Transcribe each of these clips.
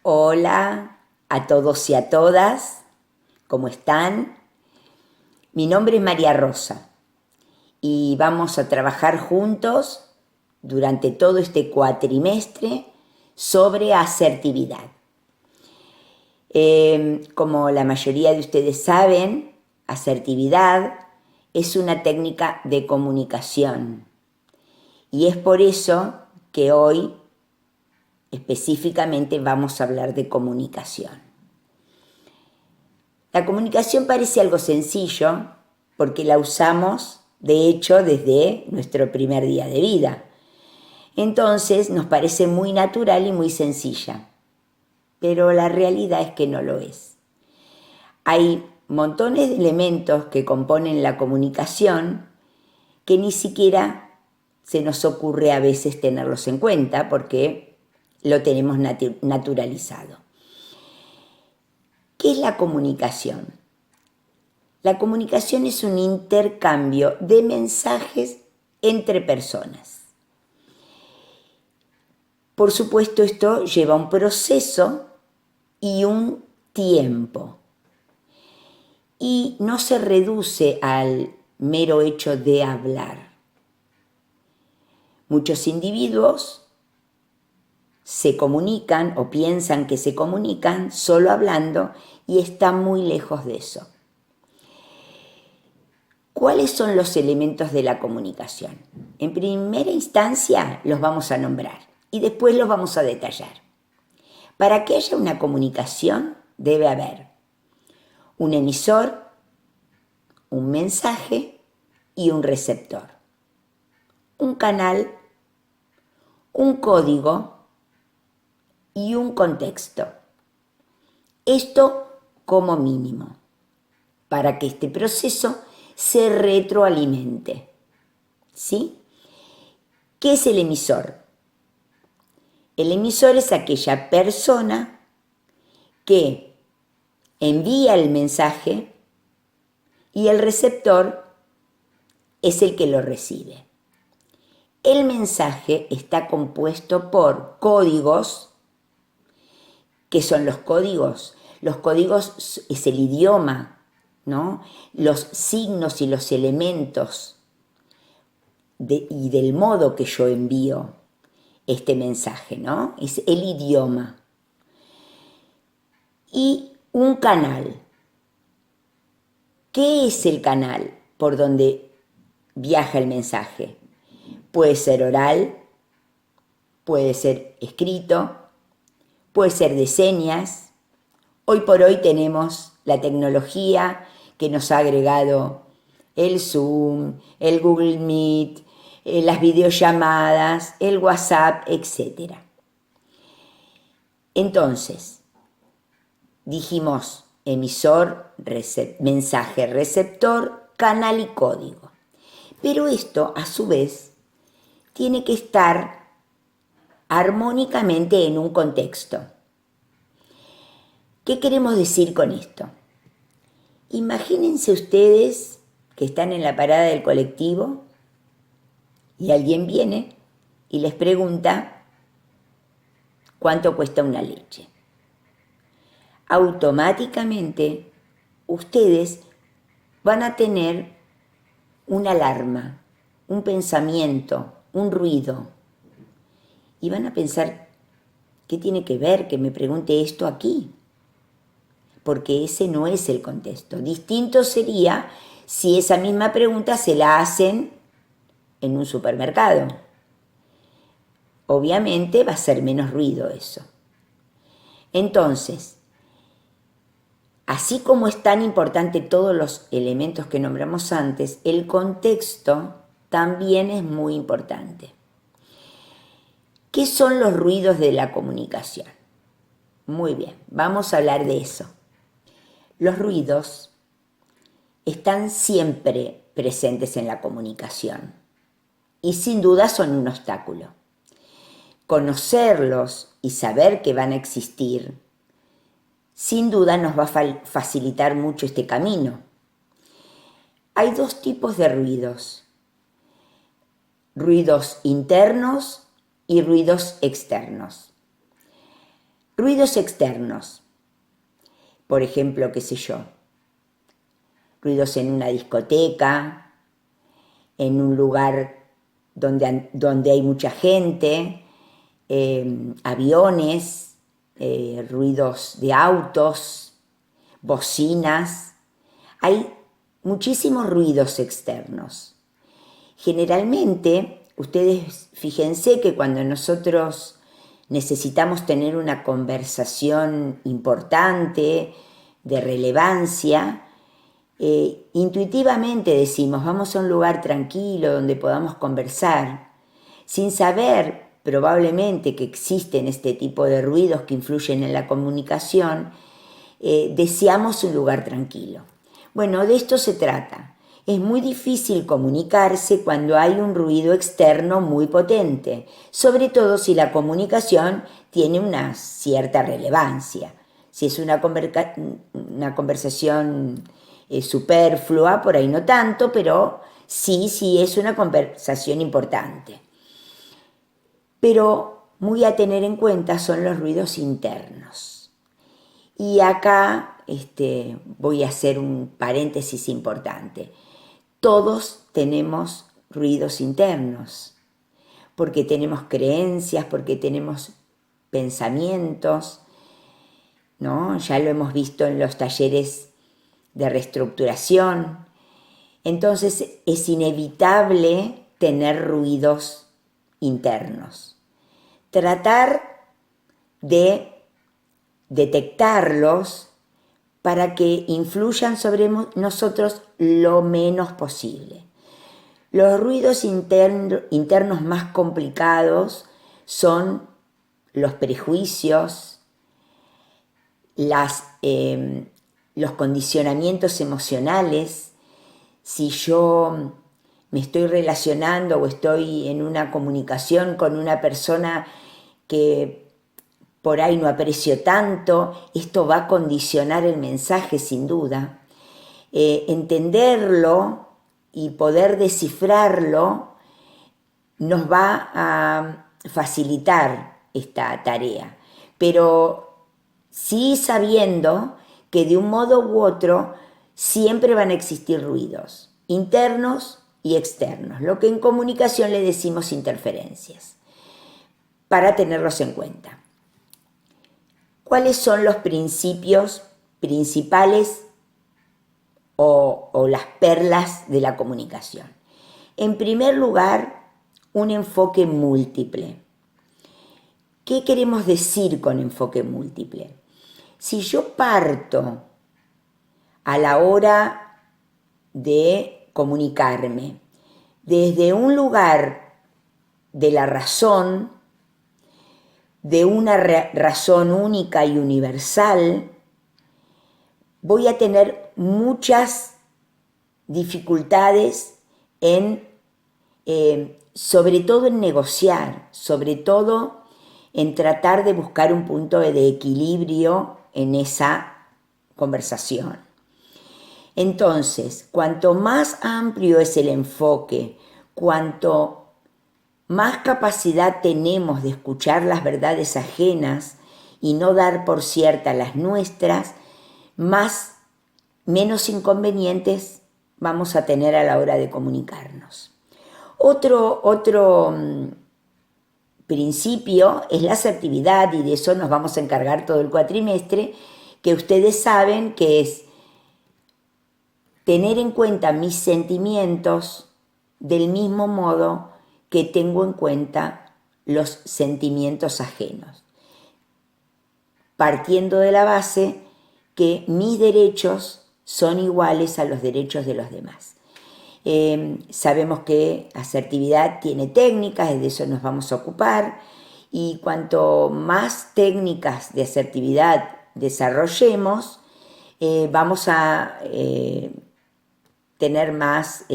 Hola a todos y a todas, ¿cómo están? Mi nombre es María Rosa y vamos a trabajar juntos durante todo este cuatrimestre sobre asertividad. Como la mayoría de ustedes saben, asertividad es una técnica de comunicación y es por eso que hoy específicamente vamos a hablar de comunicación. La comunicación parece algo sencillo porque la usamos, de hecho, desde nuestro primer día de vida. Entonces nos parece muy natural y muy sencilla, pero la realidad es que no lo es. Hay montones de elementos que componen la comunicación que ni siquiera se nos ocurre a veces tenerlos en cuenta porque lo tenemos naturalizado. ¿Qué es la comunicación? La comunicación es un intercambio de mensajes entre personas. Por supuesto, esto lleva un proceso y un tiempo. Y no se reduce al mero hecho de hablar. Muchos individuos se comunican o piensan que se comunican solo hablando y están muy lejos de eso. ¿Cuáles son los elementos de la comunicación? En primera instancia los vamos a nombrar y después los vamos a detallar. Para que haya una comunicación debe haber un emisor, un mensaje y un receptor. Un canal, un código y un contexto. Esto como mínimo, para que este proceso se retroalimente. ¿Sí? ¿Qué es el emisor? El emisor es aquella persona que envía el mensaje y el receptor es el que lo recibe. El mensaje está compuesto por códigos. ¿Qué son los códigos? Los códigos es el idioma, ¿no? Los signos y los elementos y del modo que yo envío este mensaje, ¿no? Es el idioma. Y un canal. ¿Qué es el canal por donde viaja el mensaje? Puede ser oral, puede ser escrito, puede ser de señas. Hoy por hoy tenemos la tecnología que nos ha agregado el Zoom, el Google Meet, las videollamadas, el WhatsApp, etc. Entonces, dijimos emisor, mensaje, receptor, canal y código. Pero esto, a su vez, tiene que estar armónicamente en un contexto. ¿Qué queremos decir con esto? Imagínense ustedes que están en la parada del colectivo y alguien viene y les pregunta cuánto cuesta una leche. Automáticamente ustedes van a tener una alarma, un pensamiento, un ruido. Y van a pensar, ¿qué tiene que ver que me pregunte esto aquí? Porque ese no es el contexto. Distinto sería si esa misma pregunta se la hacen en un supermercado. Obviamente va a ser menos ruido eso. Entonces, así como es tan importante todos los elementos que nombramos antes, el contexto también es muy importante. ¿Qué son los ruidos de la comunicación? Muy bien, vamos a hablar de eso. Los ruidos están siempre presentes en la comunicación y sin duda son un obstáculo. Conocerlos y saber que van a existir, sin duda nos va a facilitar mucho este camino. Hay dos tipos de ruidos: ruidos internos y ruidos externos. Ruidos externos, por ejemplo, qué sé yo, ruidos en una discoteca, en un lugar donde hay mucha gente, aviones, ruidos de autos, bocinas. Hay muchísimos ruidos externos. Generalmente, ustedes fíjense que cuando nosotros necesitamos tener una conversación importante, de relevancia, intuitivamente decimos, vamos a un lugar tranquilo donde podamos conversar, sin saber probablemente que existen este tipo de ruidos que influyen en la comunicación, deseamos un lugar tranquilo. Bueno, de esto se trata. Es muy difícil comunicarse cuando hay un ruido externo muy potente, sobre todo si la comunicación tiene una cierta relevancia. Si es una conversación superflua, por ahí no tanto, pero sí es una conversación importante. Pero muy a tener en cuenta son los ruidos internos. Y acá voy a hacer un paréntesis importante. Todos tenemos ruidos internos, porque tenemos creencias, porque tenemos pensamientos, ¿no? Ya lo hemos visto en los talleres de reestructuración. Entonces es inevitable tener ruidos internos. Tratar de detectarlos para que influyan sobre nosotros lo menos posible. Los ruidos internos más complicados son los prejuicios, los condicionamientos emocionales. Si yo me estoy relacionando o estoy en una comunicación con una persona que por ahí no aprecio tanto, esto va a condicionar el mensaje sin duda. Entenderlo y poder descifrarlo nos va a facilitar esta tarea, pero sí sabiendo que de un modo u otro siempre van a existir ruidos, internos y externos, lo que en comunicación le decimos interferencias, para tenerlos en cuenta. ¿Cuáles son los principios principales o las perlas de la comunicación? En primer lugar, un enfoque múltiple. ¿Qué queremos decir con enfoque múltiple? Si yo parto a la hora de comunicarme desde un lugar de la razón, de una razón única y universal, voy a tener muchas dificultades sobre todo en negociar, sobre todo en tratar de buscar un punto de equilibrio en esa conversación. Entonces, cuanto más amplio es el enfoque, cuanto más capacidad tenemos de escuchar las verdades ajenas y no dar por ciertas las nuestras, menos inconvenientes vamos a tener a la hora de comunicarnos. Otro principio es la asertividad, y de eso nos vamos a encargar todo el cuatrimestre, que ustedes saben que es tener en cuenta mis sentimientos del mismo modo que tengo en cuenta los sentimientos ajenos, partiendo de la base que mis derechos son iguales a los derechos de los demás. Sabemos que asertividad tiene técnicas, y de eso nos vamos a ocupar, y cuanto más técnicas de asertividad desarrollemos, vamos a tener más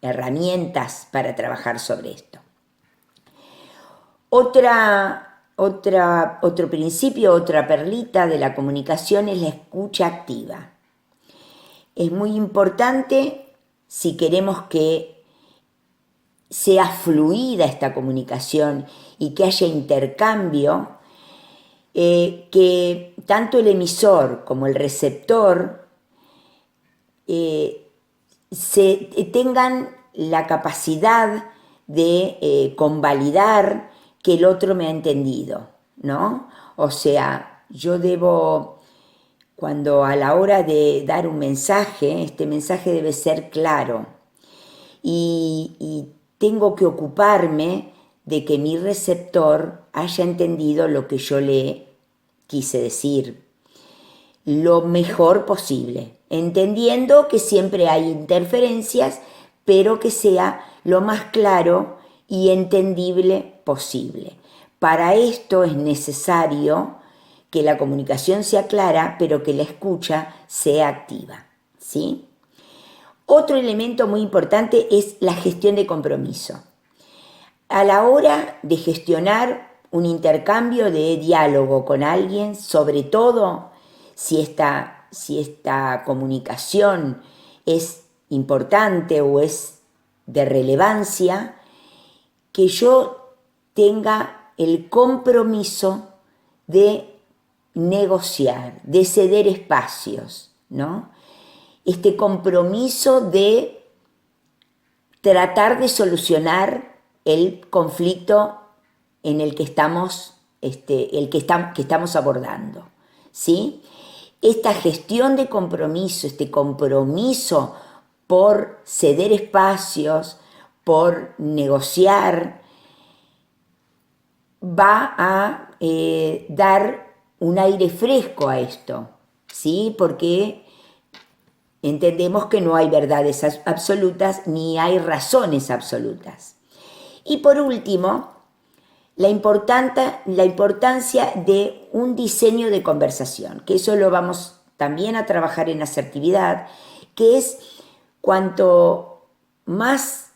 herramientas para trabajar sobre esto. Otro principio, otra perlita de la comunicación es la escucha activa. Es muy importante, si queremos que sea fluida esta comunicación y que haya intercambio, que tanto el emisor como el receptor tengan la capacidad de convalidar que el otro me ha entendido, ¿no? O sea, yo debo, cuando a la hora de dar un mensaje, este mensaje debe ser claro y tengo que ocuparme de que mi receptor haya entendido lo que yo le quise decir lo mejor posible, entendiendo que siempre hay interferencias, pero que sea lo más claro y entendible posible. Para esto es necesario que la comunicación sea clara, pero que la escucha sea activa, ¿sí? Otro elemento muy importante es la gestión de compromiso. A la hora de gestionar un intercambio de diálogo con alguien, sobre todo si esta comunicación es importante o es de relevancia, que yo tenga el compromiso de negociar, de ceder espacios, ¿no? Este compromiso de tratar de solucionar el conflicto en el que estamos, que estamos abordando, ¿sí? Esta gestión de compromiso, este compromiso por ceder espacios, por negociar, va a dar un aire fresco a esto, ¿sí? Porque entendemos que no hay verdades absolutas ni hay razones absolutas. Y por último, la importancia de un diseño de conversación, que eso lo vamos también a trabajar en asertividad, que es cuanto más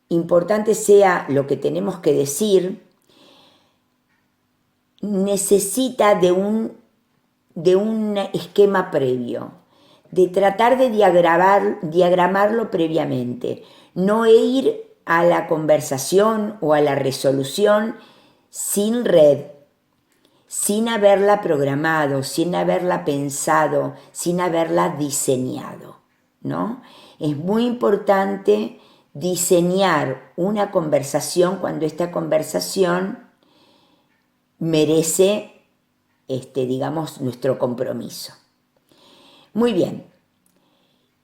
importante sea lo que tenemos que decir, necesita de un esquema previo, de tratar de diagramarlo previamente, no ir a la conversación o a la resolución sin red, sin haberla programado, sin haberla pensado, sin haberla diseñado, ¿no? Es muy importante diseñar una conversación cuando esta conversación merece, digamos, nuestro compromiso. Muy bien,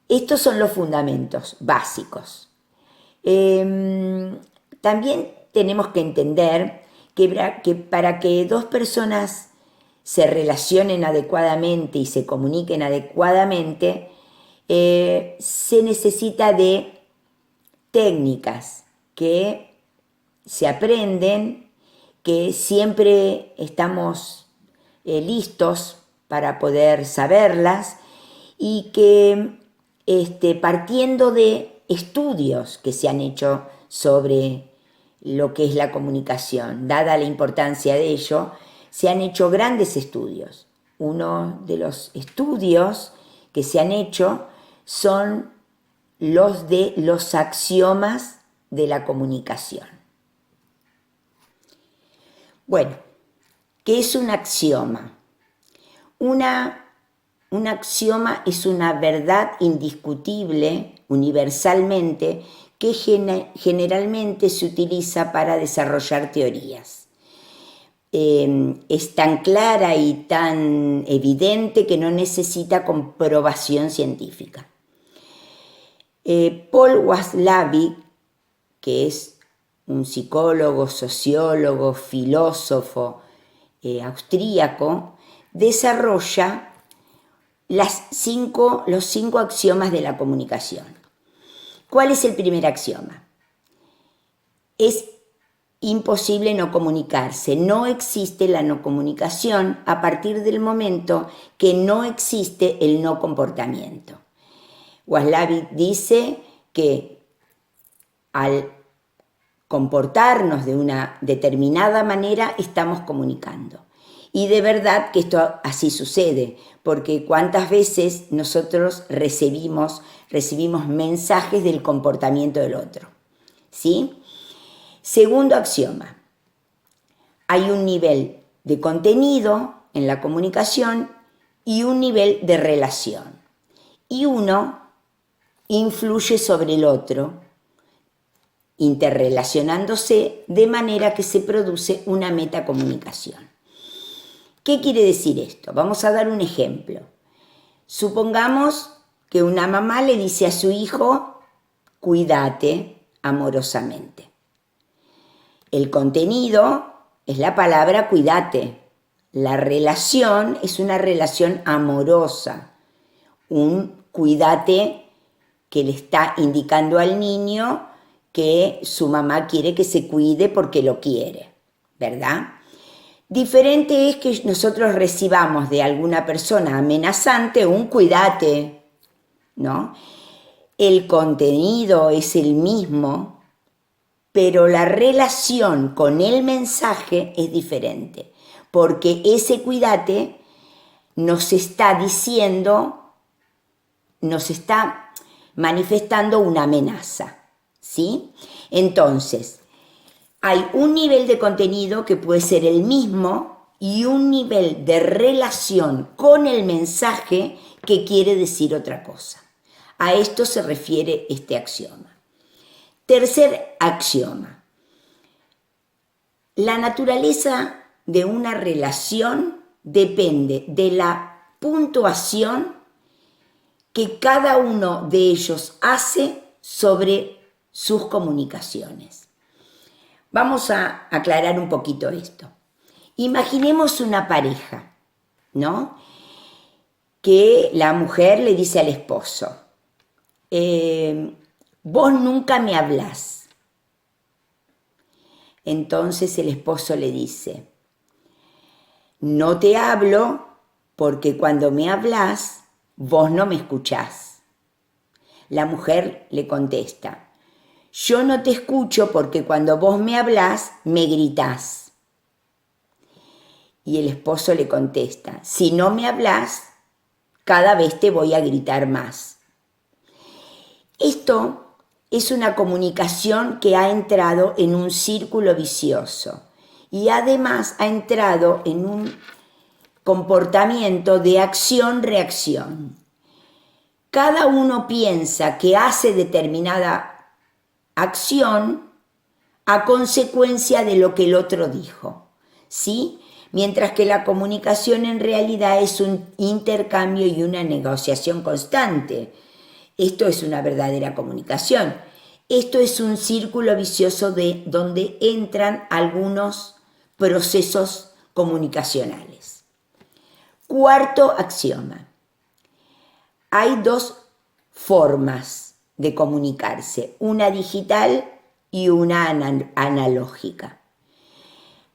estos son los fundamentos básicos. También tenemos que entender que para que dos personas se relacionen adecuadamente y se comuniquen adecuadamente, se necesita de técnicas que se aprenden, que siempre estamos listos para poder saberlas y que partiendo de estudios que se han hecho sobre lo que es la comunicación, dada la importancia de ello, se han hecho grandes estudios. Uno de los estudios que se han hecho son los de los axiomas de la comunicación. Bueno, ¿qué es un axioma? Un axioma es una verdad indiscutible, universalmente, que generalmente se utiliza para desarrollar teorías. Es tan clara y tan evidente que no necesita comprobación científica. Paul Watzlawick, que es un psicólogo, sociólogo, filósofo austríaco, desarrolla los 5 axiomas de la comunicación. ¿Cuál es el primer axioma? Es imposible no comunicarse. No existe la no comunicación a partir del momento que no existe el no comportamiento. Watzlawick dice que al comportarnos de una determinada manera estamos comunicando. Y de verdad que esto así sucede, porque cuántas veces nosotros recibimos mensajes del comportamiento del otro, ¿sí? Segundo axioma, hay un nivel de contenido en la comunicación y un nivel de relación. Y uno influye sobre el otro, interrelacionándose de manera que se produce una metacomunicación. ¿Qué quiere decir esto? Vamos a dar un ejemplo. Supongamos que una mamá le dice a su hijo, cuídate amorosamente. El contenido es la palabra cuídate. La relación es una relación amorosa, un cuídate que le está indicando al niño que su mamá quiere que se cuide porque lo quiere, ¿verdad? Diferente es que nosotros recibamos de alguna persona amenazante un cuídate, ¿no? El contenido es el mismo, pero la relación con el mensaje es diferente, porque ese cuídate nos está diciendo, nos está manifestando una amenaza, ¿sí? Entonces, hay un nivel de contenido que puede ser el mismo y un nivel de relación con el mensaje que quiere decir otra cosa. A esto se refiere este axioma. Tercer axioma. La naturaleza de una relación depende de la puntuación que cada uno de ellos hace sobre sus comunicaciones. Vamos a aclarar un poquito esto. Imaginemos una pareja, ¿no? Que la mujer le dice al esposo, vos nunca me hablás. Entonces el esposo le dice, no te hablo porque cuando me hablás, vos no me escuchás. La mujer le contesta, yo no te escucho porque cuando vos me hablás, me gritás. Y el esposo le contesta, si no me hablás, cada vez te voy a gritar más. Esto es una comunicación que ha entrado en un círculo vicioso y además ha entrado en un comportamiento de acción-reacción. Cada uno piensa que hace determinada acción a consecuencia de lo que el otro dijo, ¿sí? Mientras que la comunicación en realidad es un intercambio y una negociación constante. Esto es una verdadera comunicación. Esto es un círculo vicioso de donde entran algunos procesos comunicacionales. Cuarto axioma. Hay dos formas de comunicarse, una digital y una analógica.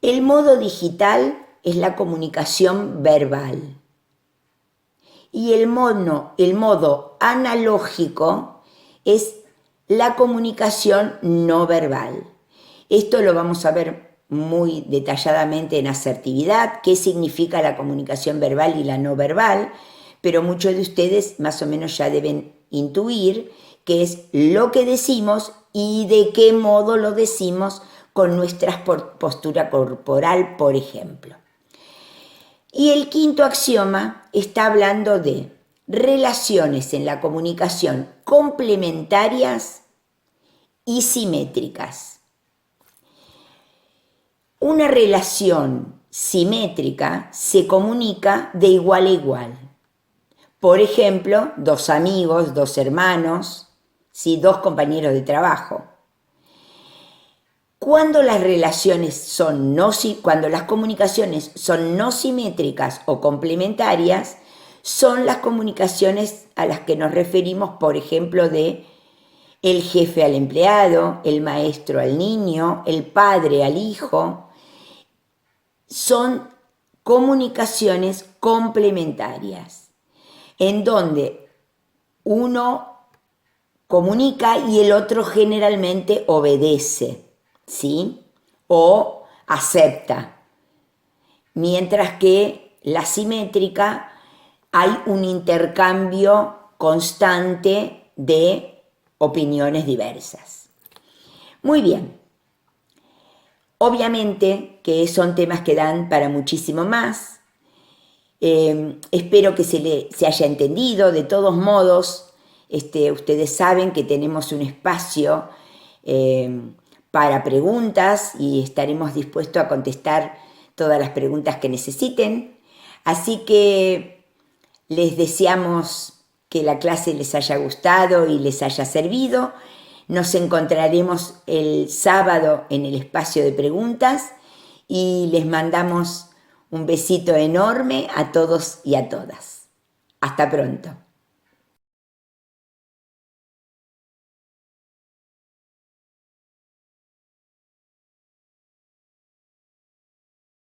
El modo digital es la comunicación verbal y el modo analógico es la comunicación no verbal. Esto lo vamos a ver muy detalladamente en asertividad, qué significa la comunicación verbal y la no verbal, pero muchos de ustedes más o menos ya deben intuir qué es lo que decimos y de qué modo lo decimos con nuestra postura corporal, por ejemplo. Y el quinto axioma está hablando de relaciones en la comunicación complementarias y simétricas. Una relación simétrica se comunica de igual a igual. Por ejemplo, dos amigos, dos hermanos, ¿sí? Dos compañeros de trabajo. Cuando las comunicaciones son no simétricas o complementarias, son las comunicaciones a las que nos referimos, por ejemplo, de el jefe al empleado, el maestro al niño, el padre al hijo. Son comunicaciones complementarias, en donde uno comunica y el otro generalmente obedece, ¿sí? O acepta. Mientras que la simétrica hay un intercambio constante de opiniones diversas. Muy bien. Obviamente que son temas que dan para muchísimo más. Espero que se haya entendido. De todos modos, ustedes saben que tenemos un espacio para preguntas y estaremos dispuestos a contestar todas las preguntas que necesiten. Así que les deseamos que la clase les haya gustado y les haya servido. Nos encontraremos el sábado en el espacio de preguntas y les mandamos un besito enorme a todos y a todas. Hasta pronto.